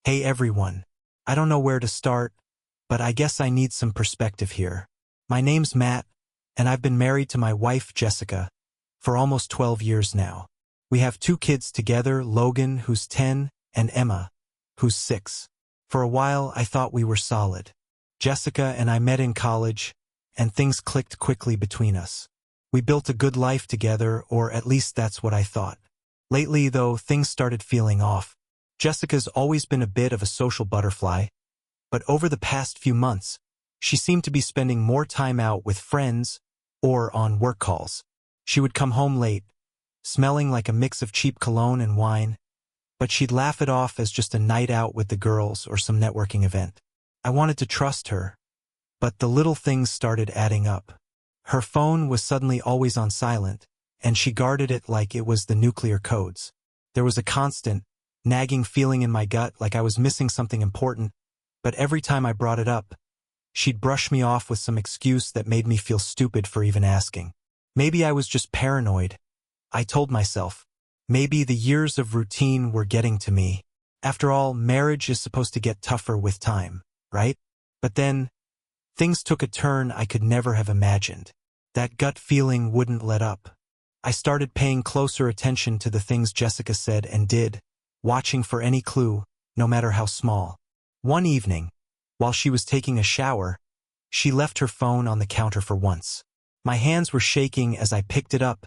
Hey everyone. I don't know where to start, but I guess I need some perspective here. My name's Matt, and I've been married to my wife, Jessica, for almost 12 years now. We have 2 kids together, Logan, who's 10, and Emma, who's 6. For a while, I thought we were solid. Jessica and I met in college, and things clicked quickly between us. We built a good life together, or at least that's what I thought. Lately, though, things started feeling off. Jessica's always been a bit of a social butterfly, but over the past few months, she seemed to be spending more time out with friends or on work calls. She would come home late, smelling like a mix of cheap cologne and wine, but she'd laugh it off as just a night out with the girls or some networking event. I wanted to trust her, but the little things started adding up. Her phone was suddenly always on silent, and she guarded it like it was the nuclear codes. There was a constant, nagging feeling in my gut like I was missing something important, but every time I brought it up, she'd brush me off with some excuse that made me feel stupid for even asking. Maybe I was just paranoid. I told myself. Maybe the years of routine were getting to me. After all, marriage is supposed to get tougher with time, right? But then, things took a turn I could never have imagined. That gut feeling wouldn't let up. I started paying closer attention to the things Jessica said and did, watching for any clue, no matter how small. One evening, while she was taking a shower, she left her phone on the counter for once. My hands were shaking as I picked it up,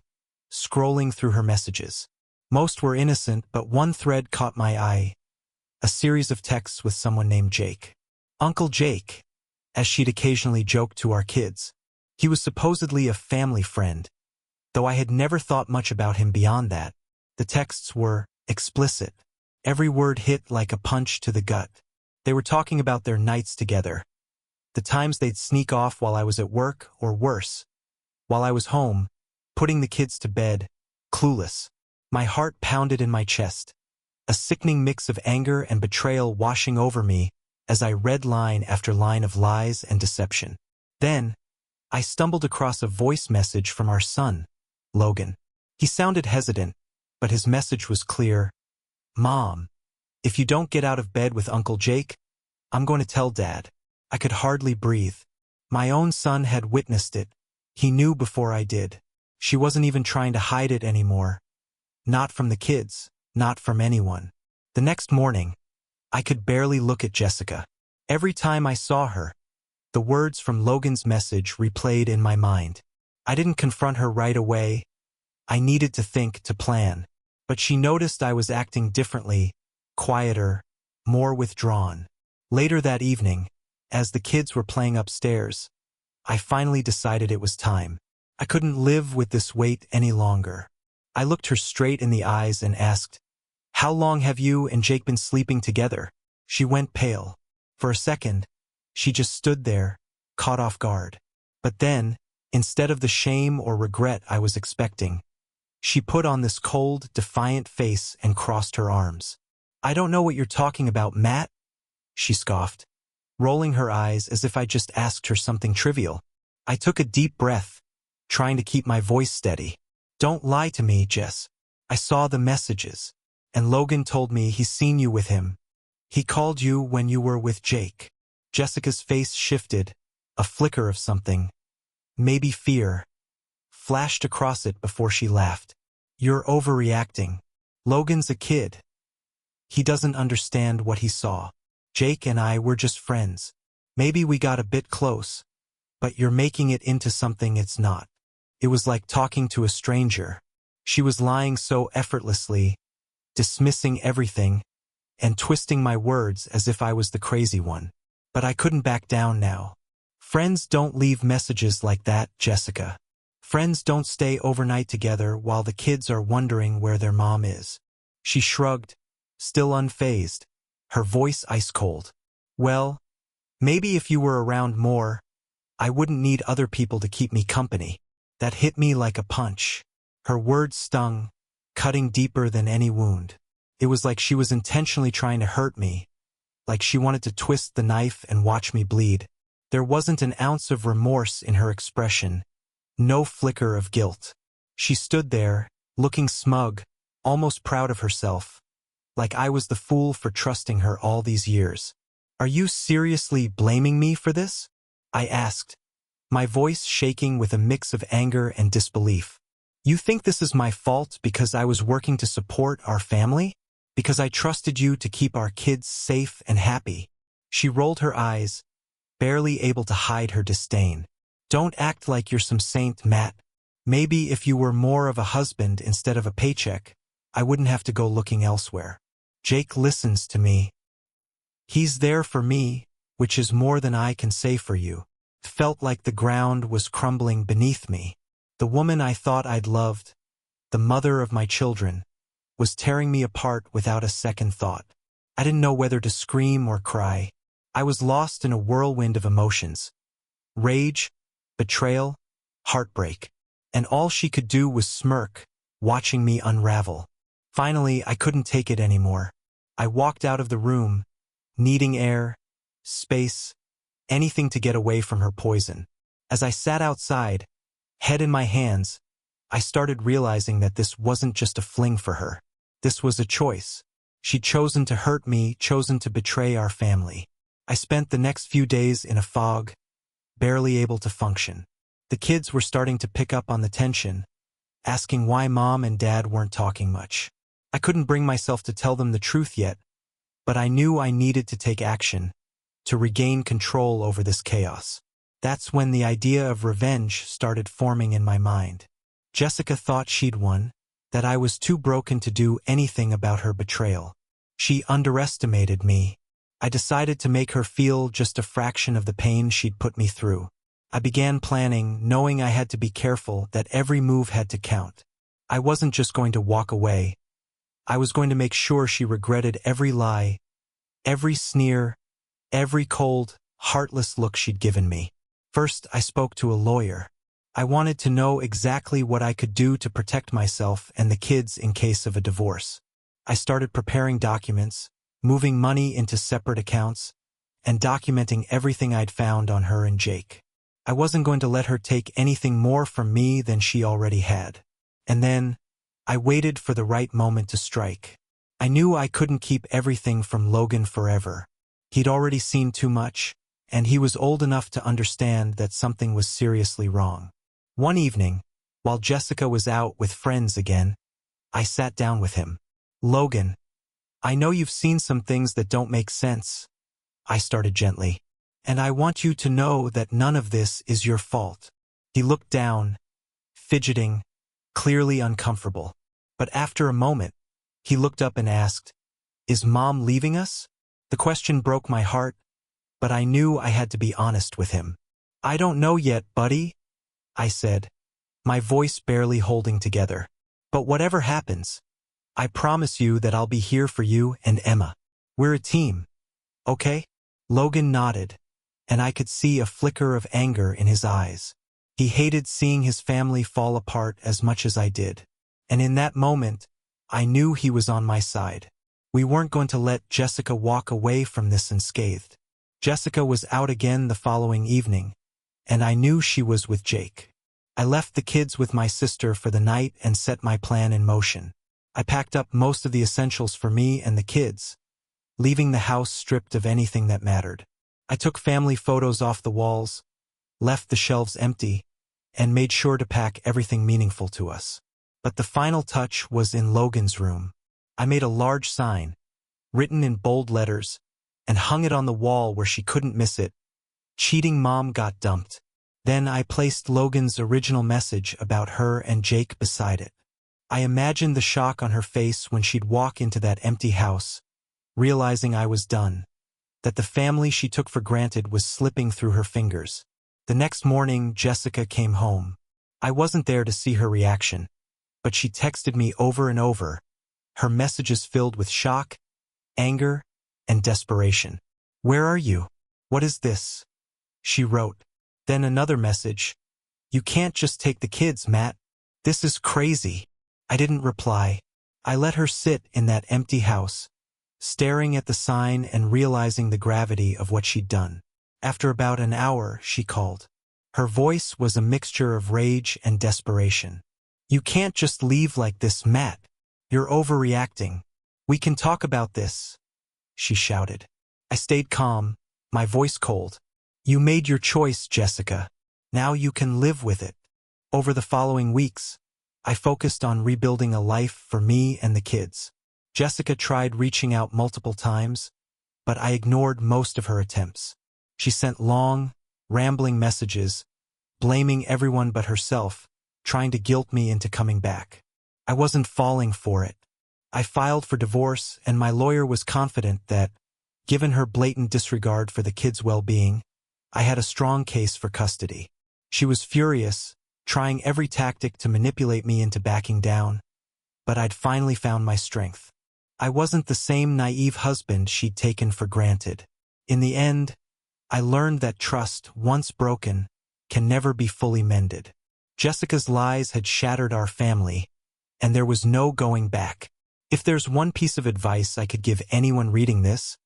scrolling through her messages. Most were innocent, but one thread caught my eye. A series of texts with someone named Jake. Uncle Jake, as she'd occasionally joked to our kids. He was supposedly a family friend, though I had never thought much about him beyond that. The texts were explicit. Every word hit like a punch to the gut. They were talking about their nights together, the times they'd sneak off while I was at work, or worse, while I was home, putting the kids to bed, clueless. My heart pounded in my chest, a sickening mix of anger and betrayal washing over me as I read line after line of lies and deception. Then, I stumbled across a voice message from our son, Logan. He sounded hesitant, but his message was clear. Mom, if you don't get out of bed with Uncle Jake, I'm going to tell Dad. I could hardly breathe. My own son had witnessed it. He knew before I did. She wasn't even trying to hide it anymore. Not from the kids, not from anyone. The next morning, I could barely look at Jessica. Every time I saw her, the words from Logan's message replayed in my mind. I didn't confront her right away. I needed to think, to plan. But she noticed I was acting differently, quieter, more withdrawn. Later that evening, as the kids were playing upstairs, I finally decided it was time. I couldn't live with this weight any longer. I looked her straight in the eyes and asked, "How long have you and Jake been sleeping together?" She went pale. For a second, she just stood there, caught off guard. But then, instead of the shame or regret I was expecting, she put on this cold, defiant face and crossed her arms. "I don't know what you're talking about, Matt," she scoffed, rolling her eyes as if I just asked her something trivial. I took a deep breath, trying to keep my voice steady. "Don't lie to me, Jess. I saw the messages, and Logan told me he's seen you with him. He called you when you were with Jake." Jessica's face shifted, a flicker of something, maybe fear, flashed across it before she laughed. "You're overreacting. Logan's a kid. He doesn't understand what he saw. Jake and I were just friends. Maybe we got a bit close, but you're making it into something it's not." It was like talking to a stranger. She was lying so effortlessly, dismissing everything, and twisting my words as if I was the crazy one. But I couldn't back down now. Friends don't leave messages like that, Jessica. Friends don't stay overnight together while the kids are wondering where their mom is. She shrugged, still unfazed, her voice ice cold. "Well, maybe if you were around more, I wouldn't need other people to keep me company." That hit me like a punch. Her words stung, cutting deeper than any wound. It was like she was intentionally trying to hurt me, like she wanted to twist the knife and watch me bleed. There wasn't an ounce of remorse in her expression, no flicker of guilt. She stood there, looking smug, almost proud of herself, like I was the fool for trusting her all these years. "Are you seriously blaming me for this?" I asked, my voice shaking with a mix of anger and disbelief. "You think this is my fault because I was working to support our family? Because I trusted you to keep our kids safe and happy?" She rolled her eyes, barely able to hide her disdain. "Don't act like you're some saint, Matt. Maybe if you were more of a husband instead of a paycheck, I wouldn't have to go looking elsewhere. Jake listens to me. He's there for me, which is more than I can say for you." It felt like the ground was crumbling beneath me. The woman I thought I'd loved, the mother of my children, was tearing me apart without a second thought. I didn't know whether to scream or cry. I was lost in a whirlwind of emotions. Rage, betrayal, heartbreak. And all she could do was smirk, watching me unravel. Finally, I couldn't take it anymore. I walked out of the room, needing air, space, anything to get away from her poison. As I sat outside, head in my hands, I started realizing that this wasn't just a fling for her. This was a choice. She'd chosen to hurt me, chosen to betray our family. I spent the next few days in a fog, barely able to function. The kids were starting to pick up on the tension, asking why Mom and Dad weren't talking much. I couldn't bring myself to tell them the truth yet, but I knew I needed to take action, to regain control over this chaos. That's when the idea of revenge started forming in my mind. Jessica thought she'd won, that I was too broken to do anything about her betrayal. She underestimated me. I decided to make her feel just a fraction of the pain she'd put me through. I began planning, knowing I had to be careful, that every move had to count. I wasn't just going to walk away. I was going to make sure she regretted every lie, every sneer, every cold, heartless look she'd given me. First, I spoke to a lawyer. I wanted to know exactly what I could do to protect myself and the kids in case of a divorce. I started preparing documents, moving money into separate accounts, and documenting everything I'd found on her and Jake. I wasn't going to let her take anything more from me than she already had. And then, I waited for the right moment to strike. I knew I couldn't keep everything from Logan forever. He'd already seen too much, and he was old enough to understand that something was seriously wrong. One evening, while Jessica was out with friends again, I sat down with him. "Logan, I know you've seen some things that don't make sense," I started gently. "And I want you to know that none of this is your fault." He looked down, fidgeting, clearly uncomfortable. But after a moment, he looked up and asked, "Is Mom leaving us?" The question broke my heart, but I knew I had to be honest with him. "I don't know yet, buddy," I said, my voice barely holding together. "But whatever happens, I promise you that I'll be here for you and Emma. We're a team, okay?" Logan nodded, and I could see a flicker of anger in his eyes. He hated seeing his family fall apart as much as I did. And in that moment, I knew he was on my side. We weren't going to let Jessica walk away from this unscathed. Jessica was out again the following evening, and I knew she was with Jake. I left the kids with my sister for the night and set my plan in motion. I packed up most of the essentials for me and the kids, leaving the house stripped of anything that mattered. I took family photos off the walls, left the shelves empty, and made sure to pack everything meaningful to us. But the final touch was in Logan's room. I made a large sign, written in bold letters, and hung it on the wall where she couldn't miss it. "Cheating mom got dumped." Then I placed Logan's original message about her and Jake beside it. I imagined the shock on her face when she'd walk into that empty house, realizing I was done, that the family she took for granted was slipping through her fingers. The next morning, Jessica came home. I wasn't there to see her reaction, but she texted me over and over, her messages filled with shock, anger, and desperation. "Where are you? What is this?" she wrote. Then another message, "You can't just take the kids, Matt. This is crazy." I didn't reply. I let her sit in that empty house, staring at the sign and realizing the gravity of what she'd done. After about an hour, she called. Her voice was a mixture of rage and desperation. "You can't just leave like this, Matt. You're overreacting. "We can talk about this," she shouted. I stayed calm, my voice cold. "You made your choice, Jessica. Now you can live with it." Over the following weeks, I focused on rebuilding a life for me and the kids. Jessica tried reaching out multiple times, but I ignored most of her attempts. She sent long, rambling messages, blaming everyone but herself, trying to guilt me into coming back. I wasn't falling for it. I filed for divorce, and my lawyer was confident that, given her blatant disregard for the kids' well-being, I had a strong case for custody. She was furious, trying every tactic to manipulate me into backing down, but I'd finally found my strength. I wasn't the same naive husband she'd taken for granted. In the end, I learned that trust, once broken, can never be fully mended. Jessica's lies had shattered our family, and there was no going back. If there's one piece of advice I could give anyone reading this,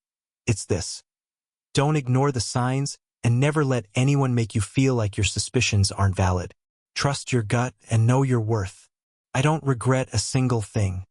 it's this. Don't ignore the signs and never let anyone make you feel like your suspicions aren't valid. Trust your gut and know your worth. I don't regret a single thing.